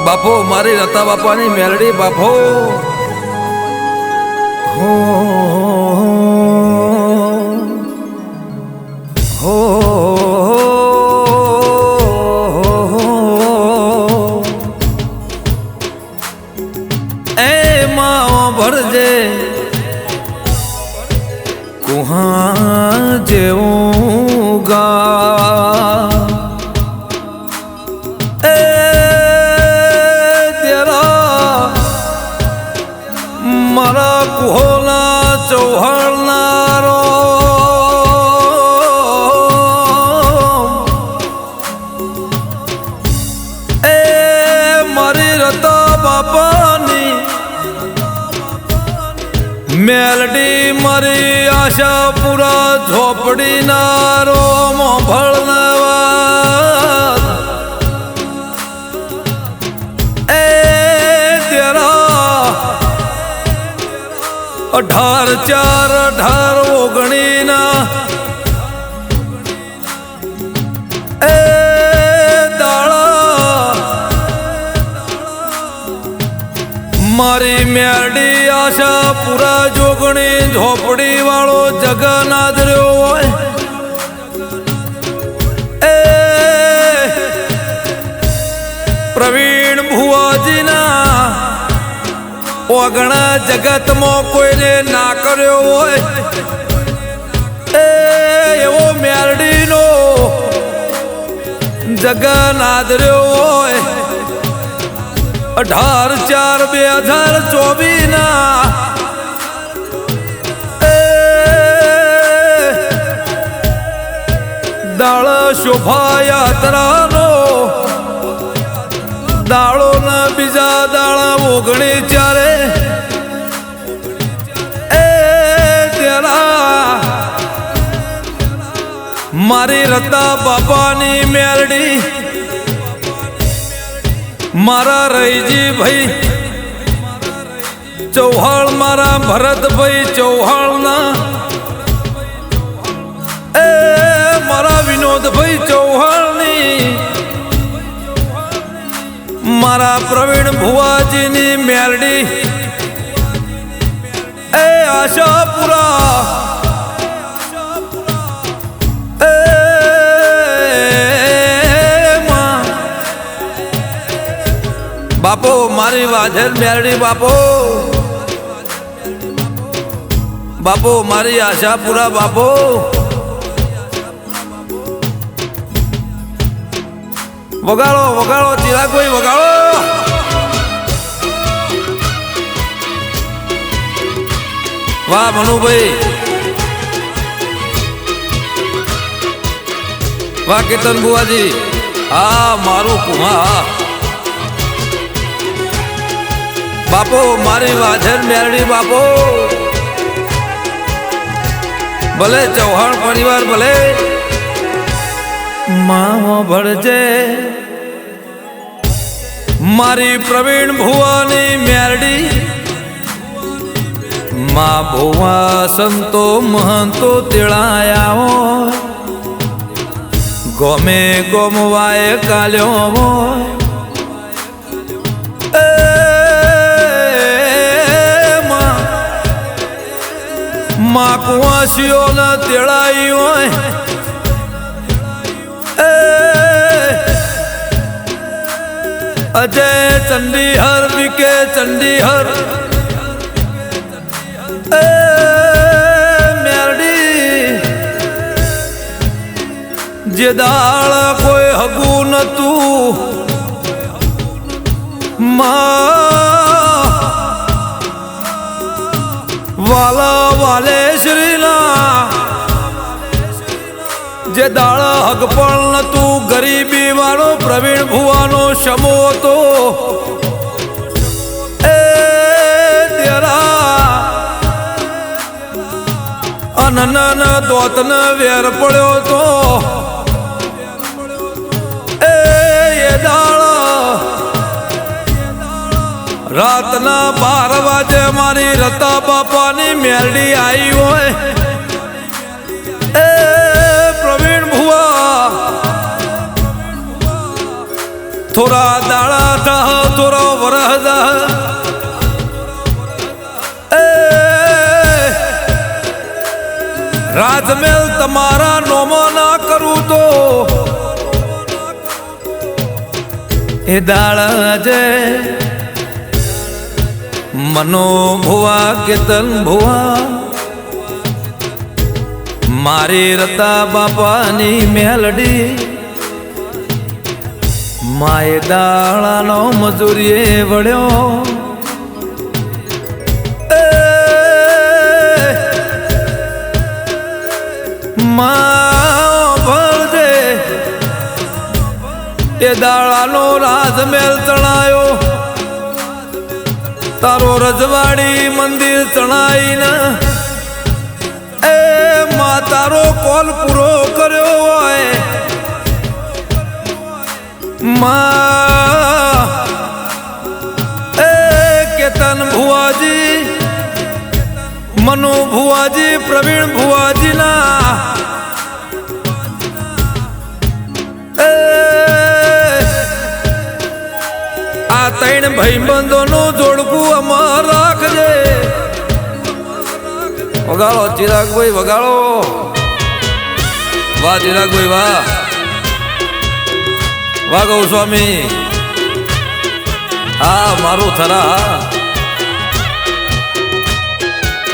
બાપો મારી રતા બાપાની મેલડી બાપો હો હો એ માઓ ભરજે કુહા જેવું ગા મારા કુહોલા ચૌહાણનારો એ મારી રતા બાપાની મેલડી મારી આશાપુરા ઝોપડીનારો મોભળનાવા 18/4/18 એ દાળા મારી મેરડી આશાપુરા જોગણી ઝોપડી વાળો જગન્નાથ રહ્યો હોય એ પ્રવીણ ભુવાજીના ઓગણા જગતમાં કોઈને ના કર્યો હોય એવો મેરડીનો જગન્નાથ રહ્યો હોય 18/4/2024 દાળ શોભાયાત્રાનો દાળો ના બીજા દાળા 19/4 એ તેરા મારી રતા બાપાની મેરડી મારા રહીજી ભાઈ ચૌહાણ મારા ભરતભાઈ ચૌહાણના એ મારા વિનોદભાઈ ચૌહાણની મારા પ્રવીણ ભુવાજીની મેરડી એ આશાપુરા એ બાપો મારી વાજર મેરડી બાપો બાપો મારી આશાપુરા બાપો વગાડો વગાડો ચિરાગ ભાઈ વગાડો વાહ મનુભાઈ વાહ કીર્તન બુવાજી હા મારું કુમા બાપો મારી વાજર મેરડી બાપો ભલે ચૌહાણ પરિવાર ભલે માવો ભળજે મારી પ્રવીણ ભુવાની મેરડી મા ભુવા સંતો મહંતો તેળાયા ગોમે ગોમવાય કાલ્યો મા કુવાસીઓ ના તેળાઈ હોય અજય ચંડીહર વિકે ચંડીહર મેરડી જે દાળ કોઈ હગું નતું વાલા વાલે શ્રીના જે દાળ હગ પણ નતું ગરીબી વાળો પ્રવીણ ભુવાનો શમો હતો એ તેરા અનન દોતન વેર પડ્યો તો એ દાળ રાતના 12 વાગે મારી રતા બાપાની મેરડી આવી હોય એ પ્રવીણ ભુવા થોડા દાડા રાજમેલ તમારા નોમો ના કરું તો એ દાળ જે મનો ભુવા કેતન ભુવા મારી રતા બાપાની મેલડી માએ દાળાનો મજૂરીએ વળ્યો ભળજે એ દાળાનો રાજમેલ ચણાયો તારો રજવાડી મંદિર ચણાઈને એ માં તારો કોલ પૂરો કર્યો હોય માં એ કેતન ભુવાજી મનુ ભુવાજી પ્રવીણ ભુવાજી ના આ ત્રણ ભાઈબંધો નું જોડકું અમાર રાખજે વગાડો ચિરાગભાઈ વગાડો વાહ ચિરાગભાઈ વાહ વાહ ગૌસ્વામી હા મારું થરા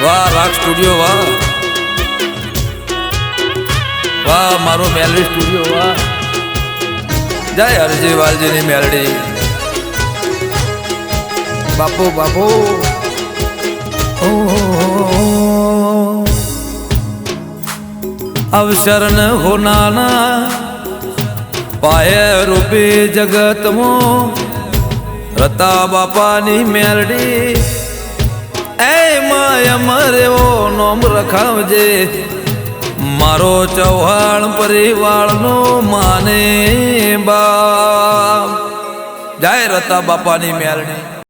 વાહ રાગ સ્ટુડિયો વાહ વાહ મારો મેલડી સ્ટુડિયો વાહ જય હરજી વાલજીની મેલડી બાપુ બાપુ अवसर न होना पाए रूपी जगत मो रता बापानी मेलडी ए माया मरे वो नोम रखावजे मारो चौहान परिवार नो माने बा जय रता बापानी मेलडी।